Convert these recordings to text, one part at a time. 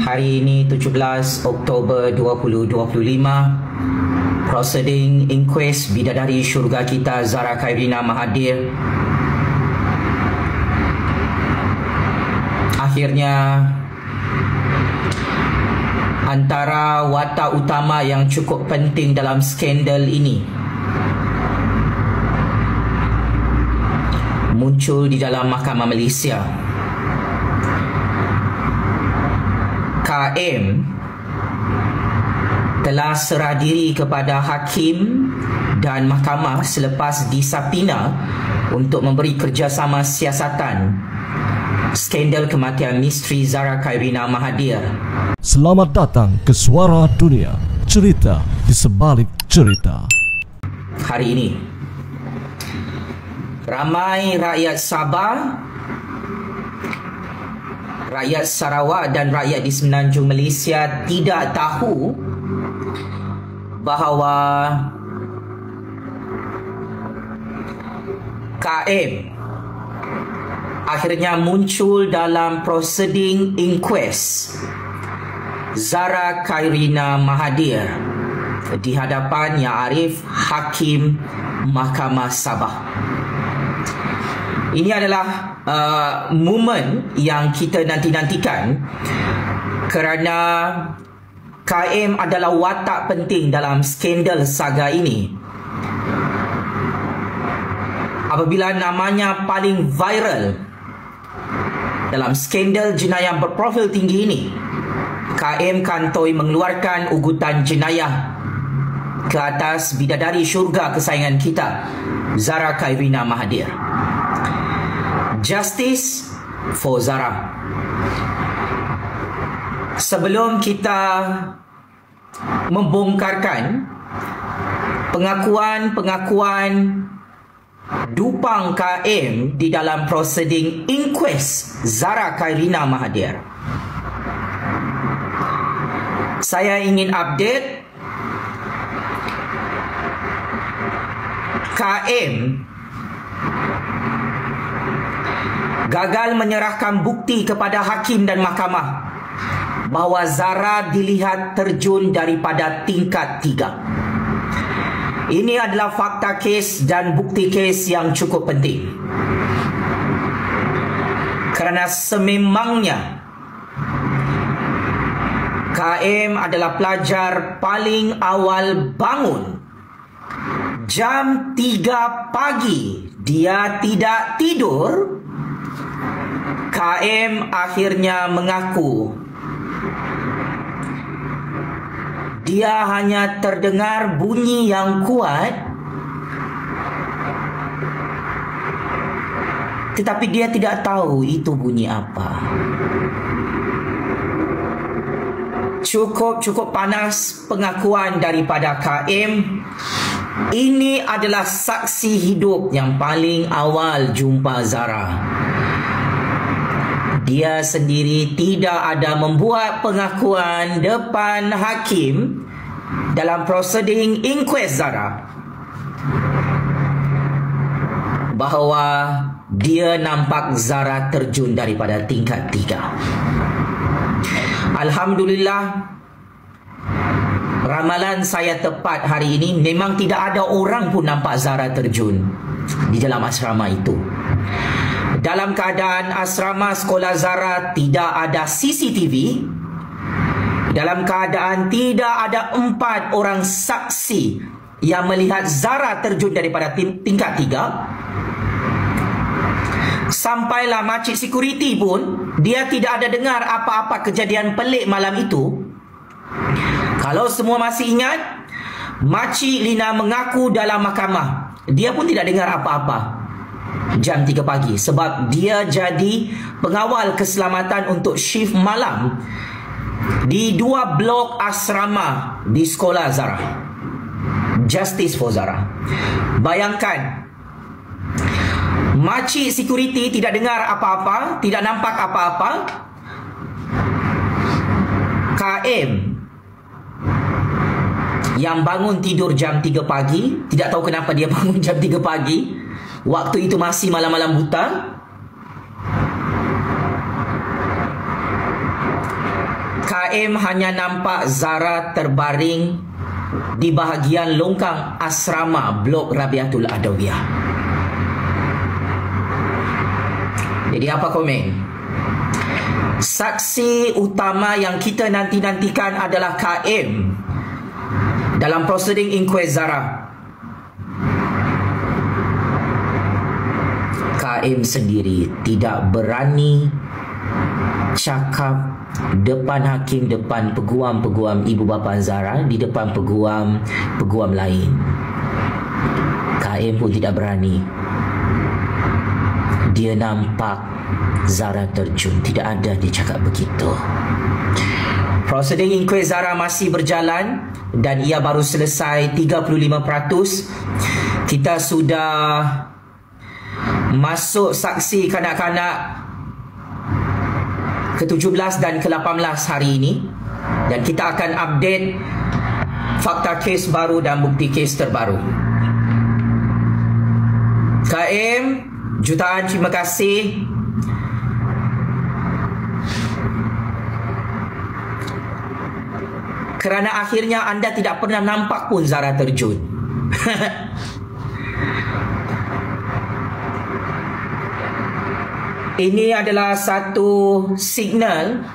Hari ini 17 Oktober 2025, proceeding inquest bidadari syurga kita Zara Khairina Mahathir akhirnya antara watak utama yang cukup penting dalam skandal ini muncul di dalam Mahkamah Malaysia. KM telah serah diri kepada hakim dan mahkamah selepas disapina untuk memberi kerjasama siasatan skandal kematian misteri Zara Khairina Mahathir. Selamat datang ke Suara Dunia, cerita di sebalik cerita. Hari ini ramai rakyat Sabah, rakyat Sarawak dan rakyat di semenanjung Malaysia tidak tahu bahawa KM akhirnya muncul dalam proceeding inquest Zara Khairina Mahathir di hadapan Yang Arif, Hakim Mahkamah Sabah. Ini adalah momen yang kita nanti-nantikan kerana KM adalah watak penting dalam skandal saga ini. Apabila namanya paling viral dalam skandal jenayah berprofil tinggi ini, KM kantoi mengeluarkan ugutan jenayah ke atas bidadari syurga kesayangan kita, Zara Khairina Mahathir. Justice for Zara. Sebelum kita membongkarkan pengakuan-pengakuan dupang KM di dalam proceeding inquest Zara Khairina Mahathir, saya ingin update KM gagal menyerahkan bukti kepada hakim dan mahkamah bahawa Zara dilihat terjun daripada tingkat 3. Ini adalah fakta kes dan bukti kes yang cukup penting. Kerana sememangnya KM adalah pelajar paling awal bangun. Jam 3 pagi dia tidak tidur. KM akhirnya mengaku dia hanya terdengar bunyi yang kuat, tetapi dia tidak tahu itu bunyi apa. Cukup panas pengakuan daripada KM. Ini adalah saksi hidup yang paling awal jumpa Zara. Dia sendiri tidak ada membuat pengakuan depan hakim dalam proceeding inquest Zara bahawa dia nampak Zara terjun daripada tingkat 3. Alhamdulillah, ramalan saya tepat hari ini. Memang tidak ada orang pun nampak Zara terjun di dalam asrama itu. Dalam keadaan asrama sekolah Zara tidak ada CCTV, dalam keadaan tidak ada 4 orang saksi yang melihat Zara terjun daripada tingkat 3, sampailah makcik security pun dia tidak ada dengar apa-apa kejadian pelik malam itu. Kalau semua masih ingat, makcik Lina mengaku dalam mahkamah dia pun tidak dengar apa-apa jam 3 pagi sebab dia jadi pengawal keselamatan untuk shift malam di 2 blok asrama di sekolah Zara. Justice for Zara. Bayangkan, makcik security tidak dengar apa-apa, tidak nampak apa-apa. KM yang bangun tidur jam 3 pagi, tidak tahu kenapa dia bangun jam 3 pagi. Waktu itu masih malam-malam buta. KM hanya nampak Zara terbaring di bahagian longkang asrama Blok Rabiatul Adawiyah. Jadi apa komen? Saksi utama yang kita nanti-nantikan adalah KM dalam prosiding inquest Zara. KM sendiri tidak berani cakap depan hakim, depan peguam-peguam ibu bapa Zara, di depan peguam lain. KM pun tidak berani. Dia nampak Zara terjun. Tidak ada dia cakap begitu. Prosiding inquest Zara masih berjalan dan ia baru selesai 35%. Kita sudah masuk saksi kanak-kanak ke-17 dan ke-18 hari ini, dan kita akan update fakta kes baru dan bukti kes terbaru. KM, jutaan terima kasih. Kerana akhirnya anda tidak pernah nampak pun Zara terjun. Ini adalah satu signal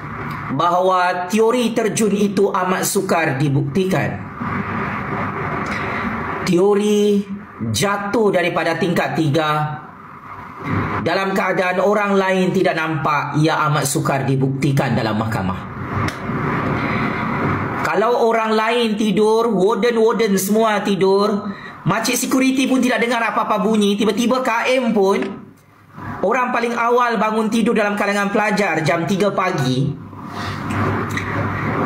bahawa teori terjun itu amat sukar dibuktikan. Teori jatuh daripada tingkat 3 dalam keadaan orang lain tidak nampak, ia amat sukar dibuktikan dalam mahkamah. Kalau orang lain tidur, warden semua tidur, makcik security pun tidak dengar apa-apa bunyi, tiba-tiba KM pun, orang paling awal bangun tidur dalam kalangan pelajar jam 3 pagi,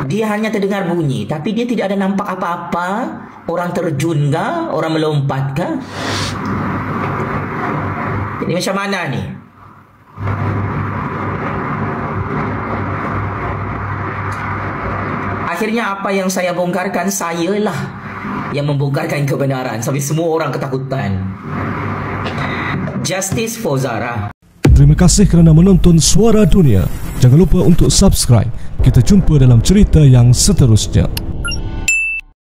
dia hanya terdengar bunyi, tapi dia tidak ada nampak apa-apa. Orang terjun ke, orang melompat ke. Jadi macam mana ni? Akhirnya apa yang saya bongkarkan, sayalah yang membongkarkan kebenaran sampai semua orang ketakutan. Justice for Zara. Terima kasih kerana menonton Suara Dunia. Jangan lupa untuk subscribe. Kita jumpa dalam cerita yang seterusnya.